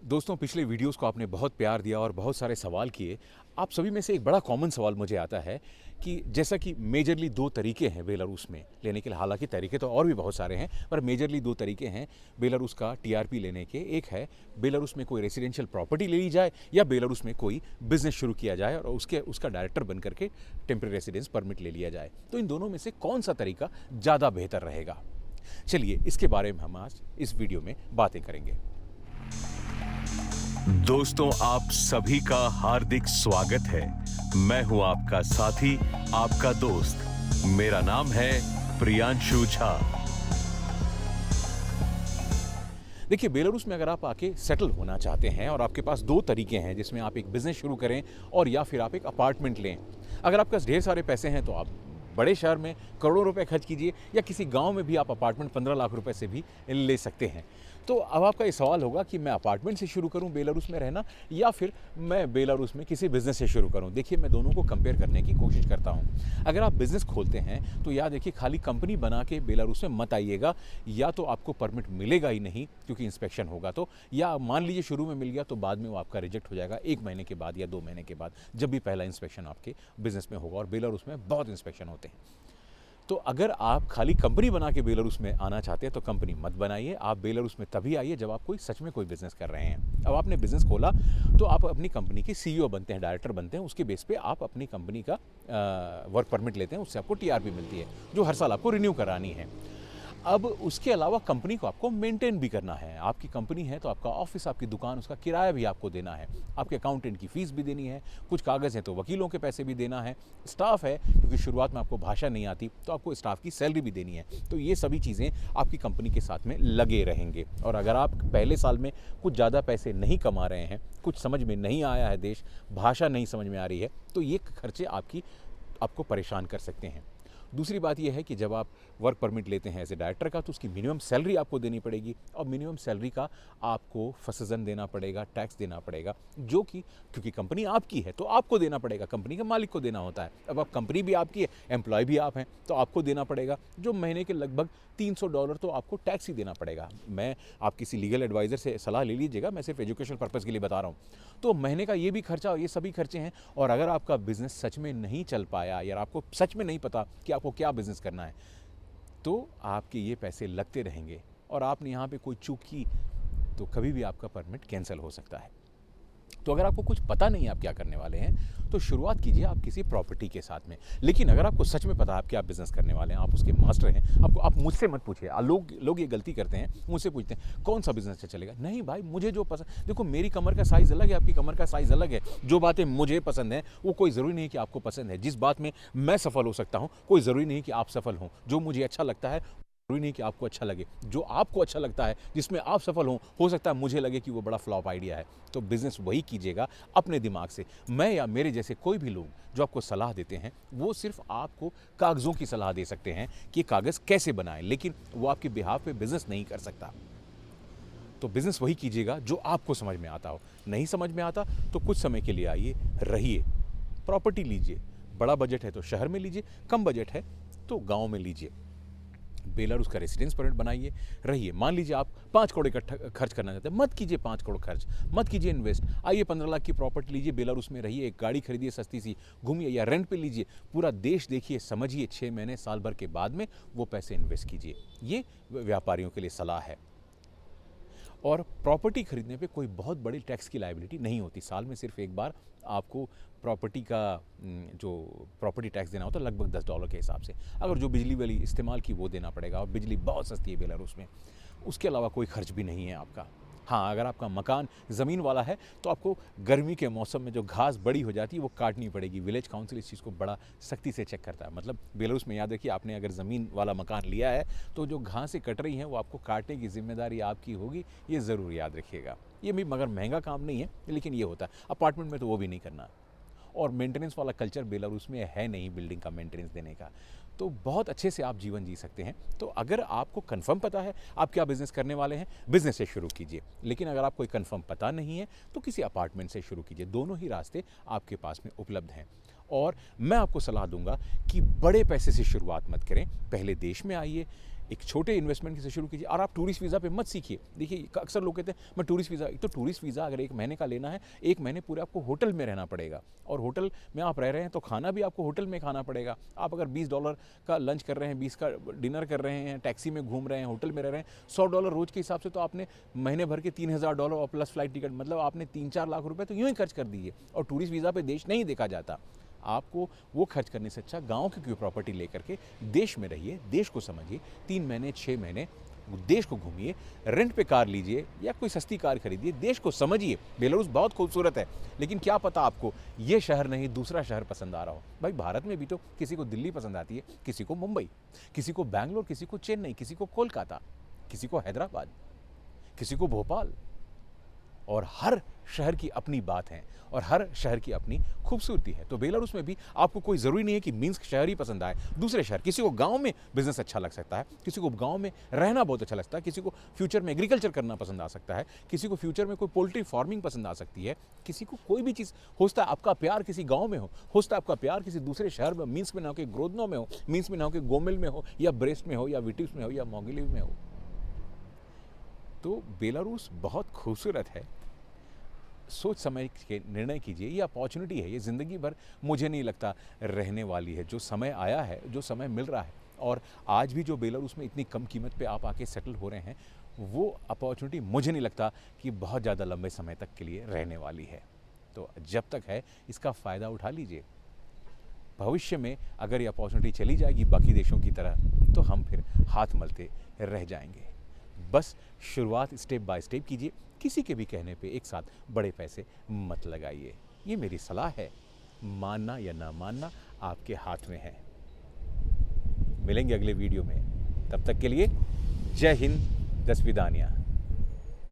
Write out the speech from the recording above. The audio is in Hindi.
दोस्तों, पिछले वीडियोस को आपने बहुत प्यार दिया और बहुत सारे सवाल किए। आप सभी में से एक बड़ा कॉमन सवाल मुझे आता है कि जैसा कि मेजरली 2 तरीके हैं बेलारूस में लेने के, हालाँकि तरीके तो और भी बहुत सारे हैं, पर मेजरली 2 तरीके हैं बेलारूस का टीआरपी लेने के। एक है बेलारूस में कोई रेसिडेंशियल प्रॉपर्टी ले ली जाए या बेलारूस में कोई बिज़नेस शुरू किया जाए और उसका डायरेक्टर बन करके टेम्परेरी रेसिडेंस परमिट ले लिया जाए। तो इन दोनों में से कौन-सा तरीका ज़्यादा बेहतर रहेगा? चलिए, इसके बारे में हम आज इस वीडियो में बातें करेंगे। दोस्तों, आप सभी का हार्दिक स्वागत है। मैं हूं आपका साथी, आपका दोस्त। मेरा नाम है प्रियांशु झा। देखिए, बेलारूस में अगर आप आके सेटल होना चाहते हैं और आपके पास 2 तरीके हैं जिसमें आप एक बिज़नेस शुरू करें और या फिर आप एक अपार्टमेंट लें। अगर आपके पास ढेर सारे पैसे हैं तो आप बड़े शहर में करोड़ों रुपए खर्च कीजिए या किसी गांव में भी आप अपार्टमेंट 15 लाख रुपए से भी ले सकते हैं। तो अब आपका ये सवाल होगा कि मैं अपार्टमेंट से शुरू करूं बेलारूस में रहना या फिर मैं बेलारूस में किसी बिज़नेस से शुरू करूं। देखिए, मैं दोनों को कंपेयर करने की कोशिश करता हूं। अगर आप बिज़नेस खोलते हैं तो याद रखिए, खाली कंपनी बना के बेलारूस में मत आइएगा। या तो आपको परमिट मिलेगा ही नहीं क्योंकि इंस्पेक्शन होगा, तो या मान लीजिए शुरू में मिल गया तो बाद में वो आपका रिजेक्ट हो जाएगा 1 महीने के बाद या 2 महीने के बाद, जब भी पहला इंस्पेक्शन आपके बिज़नेस में होगा। और बेलारूस में बहुत इंस्पेक्शन होते हैं। तो अगर आप खाली कंपनी बना के बेलारूस में आना चाहते हैं तो कंपनी मत बनाइए। आप बेलारूस में तभी आइए जब आप सच में कोई बिज़नेस कर रहे हैं। अब आपने बिज़नेस खोला तो आप अपनी कंपनी के सीईओ बनते हैं, डायरेक्टर बनते हैं। उसके बेस पे आप अपनी कंपनी का वर्क परमिट लेते हैं, उससे आपको टीआरपी मिलती है जो हर साल आपको रिन्यू करानी है। अब उसके अलावा कंपनी को आपको मेंटेन भी करना है। आपकी कंपनी है तो आपका ऑफिस, आपकी दुकान, उसका किराया भी आपको देना है। आपके अकाउंटेंट की फ़ीस भी देनी है। कुछ कागज़ हैं तो वकीलों के पैसे भी देना है। स्टाफ है, क्योंकि शुरुआत में आपको भाषा नहीं आती तो आपको स्टाफ की सैलरी भी देनी है। तो ये सभी चीज़ें आपकी कंपनी के साथ में लगे रहेंगे। और अगर आप पहले साल में कुछ ज़्यादा पैसे नहीं कमा रहे हैं, कुछ समझ में नहीं आया है देश, भाषा नहीं समझ में आ रही है, तो ये खर्चे आपको परेशान कर सकते हैं। दूसरी बात यह है कि जब आप वर्क परमिट लेते हैं एज ए डायरेक्टर का तो उसकी मिनिमम सैलरी आपको देनी पड़ेगी और मिनिमम सैलरी का आपको फसजन देना पड़ेगा, टैक्स देना पड़ेगा, जो कि क्योंकि कंपनी आपकी है तो आपको देना पड़ेगा, कंपनी के मालिक को देना होता है। अब आप कंपनी भी आपकी है, एम्प्लॉय भी आप हैं, तो आपको देना पड़ेगा जो महीने के लगभग $300 तो आपको टैक्स ही देना पड़ेगा। आप किसी लीगल एडवाइज़र से सलाह ले लीजिएगा, मैं सिर्फ एजुकेशन पर्पज़ के लिए बता रहा हूँ। तो महीने का ये भी खर्चा और ये सभी खर्चे हैं। और अगर आपका बिज़नेस सच में नहीं चल पाया या आपको सच में नहीं पता कि आपको क्या बिज़नेस करना है, तो आपके ये पैसे लगते रहेंगे और आपने यहाँ पे कोई चूक की तो कभी भी आपका परमिट कैंसिल हो सकता है। तो अगर आपको कुछ पता नहीं है आप क्या करने वाले हैं तो शुरुआत कीजिए आप किसी प्रॉपर्टी के साथ में। लेकिन अगर आपको सच में पता है आप क्या बिज़नेस करने वाले हैं, आप उसके मास्टर हैं, आप मुझसे मत पूछिए। लोग ये गलती करते हैं, मुझसे पूछते हैं कौन सा बिज़नेस चलेगा। नहीं भाई, मुझे जो पसंद, देखो मेरी कमर का साइज़ अलग है, आपकी कमर का साइज़ अलग है। जो बातें मुझे पसंद हैं वो कोई ज़रूरी नहीं कि आपको पसंद है। जिस बात में मैं सफल हो सकता हूँ कोई ज़रूरी नहीं कि आप सफल हों। जो मुझे अच्छा लगता है ज़रूरी नहीं कि आपको अच्छा लगे। जो आपको अच्छा लगता है, जिसमें आप सफल हो सकता है मुझे लगे कि वो बड़ा फ्लॉप आइडिया है। तो बिज़नेस वही कीजिएगा अपने दिमाग से। मैं या मेरे जैसे कोई भी लोग जो आपको सलाह देते हैं वो सिर्फ आपको कागज़ों की सलाह दे सकते हैं कि कागज़ कैसे बनाएं, लेकिन वो आपके बिहाफ पे बिज़नेस नहीं कर सकता। तो बिज़नेस वही कीजिएगा जो आपको समझ में आता हो। नहीं समझ में आता तो कुछ समय के लिए आइए, रहिए, प्रॉपर्टी लीजिए। बड़ा बजट है तो शहर में लीजिए, कम बजट है तो गाँव में लीजिए। बेलारूस का रेसिडेंस परमिट बनाइए, रहिए। मान लीजिए आप 5 करोड़ इकट्ठा खर्च करना चाहते हैं, मत कीजिए 5 करोड़ खर्च, मत कीजिए इन्वेस्ट। आइए 15 लाख की प्रॉपर्टी लीजिए, बेलारूस में रहिए, एक गाड़ी खरीदिए सस्ती सी, घूमिए या रेंट पे लीजिए, पूरा देश देखिए, समझिए, 6 महीने साल भर के बाद में वो पैसे इन्वेस्ट कीजिए। ये व्यापारियों के लिए सलाह है। और प्रॉपर्टी खरीदने पे कोई बहुत बड़ी टैक्स की लायबिलिटी नहीं होती। साल में सिर्फ एक बार आपको प्रॉपर्टी का जो प्रॉपर्टी टैक्स देना होता है लगभग $10 के हिसाब से। अगर जो बिजली वाली इस्तेमाल की वो देना पड़ेगा और बिजली बहुत सस्ती है बेलारूस में। उसके अलावा कोई खर्च भी नहीं है आपका। हाँ, अगर आपका मकान ज़मीन वाला है तो आपको गर्मी के मौसम में जो घास बड़ी हो जाती है वो काटनी पड़ेगी। विलेज काउंसिल इस चीज़ को बड़ा सख्ती से चेक करता है। मतलब बेलारूस में याद रखिए, आपने अगर ज़मीन वाला मकान लिया है तो जो घासें कट रही हैं वो आपको काटने की जिम्मेदारी आपकी होगी, ये ज़रूर याद रखिएगा। ये भी मगर महंगा काम नहीं है, लेकिन ये होता है। अपार्टमेंट में तो वो भी नहीं करना। और मेंटेनेंस वाला कल्चर बेलारूस में है नहीं, बिल्डिंग का मेंटेनेंस देने का। तो बहुत अच्छे से आप जीवन जी सकते हैं। तो अगर आपको कंफर्म पता है आप क्या बिज़नेस करने वाले हैं, बिज़नेस से शुरू कीजिए। लेकिन अगर आपको कंफर्म पता नहीं है तो किसी अपार्टमेंट से शुरू कीजिए। दोनों ही रास्ते आपके पास में उपलब्ध हैं। और मैं आपको सलाह दूंगा कि बड़े पैसे से शुरुआत मत करें। पहले देश में आइए, एक छोटे इन्वेस्टमेंट से शुरू कीजिए और आप टूरिस्ट वीज़ा पे मत सीखिए। देखिए अक्सर लोग कहते हैं मैं टूरिस्ट वीज़ा, एक तो टूरिस्ट वीज़ा अगर 1 महीने का लेना है, 1 महीने पूरे आपको होटल में रहना पड़ेगा और होटल में आप रह रहे हैं तो खाना भी आपको होटल में खाना पड़ेगा। आप अगर $20 का लंच कर रहे हैं, 20 का डिनर कर रहे हैं, टैक्सी में घूम रहे हैं, होटल में रह रहे हैं, $100 रोज़ के हिसाब से तो आपने महीने भर के $3000 और प्लस फ्लाइट टिकट, मतलब आपने 3-4 लाख रुपए तो यूँ ही खर्च कर दिए। और टूरिस्ट वीज़ा पे देश नहीं देखा जाता। आपको वो खर्च करने से अच्छा गाँव की कोई प्रॉपर्टी लेकर के देश में रहिए, देश को समझिए, 3 महीने 6 महीने देश को घूमिए, रेंट पे कार लीजिए या कोई सस्ती कार खरीदिए, देश को समझिए। बेलारूस बहुत खूबसूरत है, लेकिन क्या पता आपको ये शहर नहीं दूसरा शहर पसंद आ रहा हो। भाई भारत में भी तो किसी को दिल्ली पसंद आती है, किसी को मुंबई, किसी को बैंगलोर, किसी को चेन्नई, किसी को कोलकाता, किसी को हैदराबाद, किसी को भोपाल। और हर शहर की अपनी बात है और हर शहर की अपनी खूबसूरती है। तो बेलारूस में भी आपको कोई ज़रूरी नहीं है कि मिन्स्क शहर ही पसंद आए, दूसरे शहर। किसी को गांव में बिजनेस अच्छा लग सकता है, किसी को गांव में रहना बहुत अच्छा लगता है, किसी को फ्यूचर में एग्रीकल्चर करना पसंद आ सकता है, किसी को फ्यूचर में कोई पोल्ट्री फार्मिंग पसंद आ सकती है, किसी को कोई भी चीज़ हो सकता है। आपका प्यार किसी गाँव में हो सकता है आपका प्यार किसी दूसरे शहर में, मिन्स्क में ना हो कि ग्रोदनो में हो, मिन्स्क में ना हो कि गोमिल में हो या ब्रेस्ट में हो या विटिव्स में हो या मोगिलिव में हो। तो बेलारूस बहुत खूबसूरत है। सोच समझ के निर्णय कीजिए। ये अपॉर्चुनिटी है, ये ज़िंदगी भर मुझे नहीं लगता रहने वाली है। जो समय आया है, जो समय मिल रहा है और आज भी जो बेलारूस में इतनी कम कीमत पे आप आके सेटल हो रहे हैं, वो अपॉर्चुनिटी मुझे नहीं लगता कि बहुत ज़्यादा लंबे समय तक के लिए रहने वाली है। तो जब तक है इसका फ़ायदा उठा लीजिए। भविष्य में अगर ये अपॉर्चुनिटी चली जाएगी बाकी देशों की तरह तो हम फिर हाथ मलते रह जाएंगे। बस शुरुआत स्टेप बाय स्टेप कीजिए। किसी के भी कहने पे एक साथ बड़े पैसे मत लगाइए। ये मेरी सलाह है। मानना या ना मानना आपके हाथ में है। मिलेंगे अगले वीडियो में। तब तक के लिए जय हिंद, दस विदानियाँ।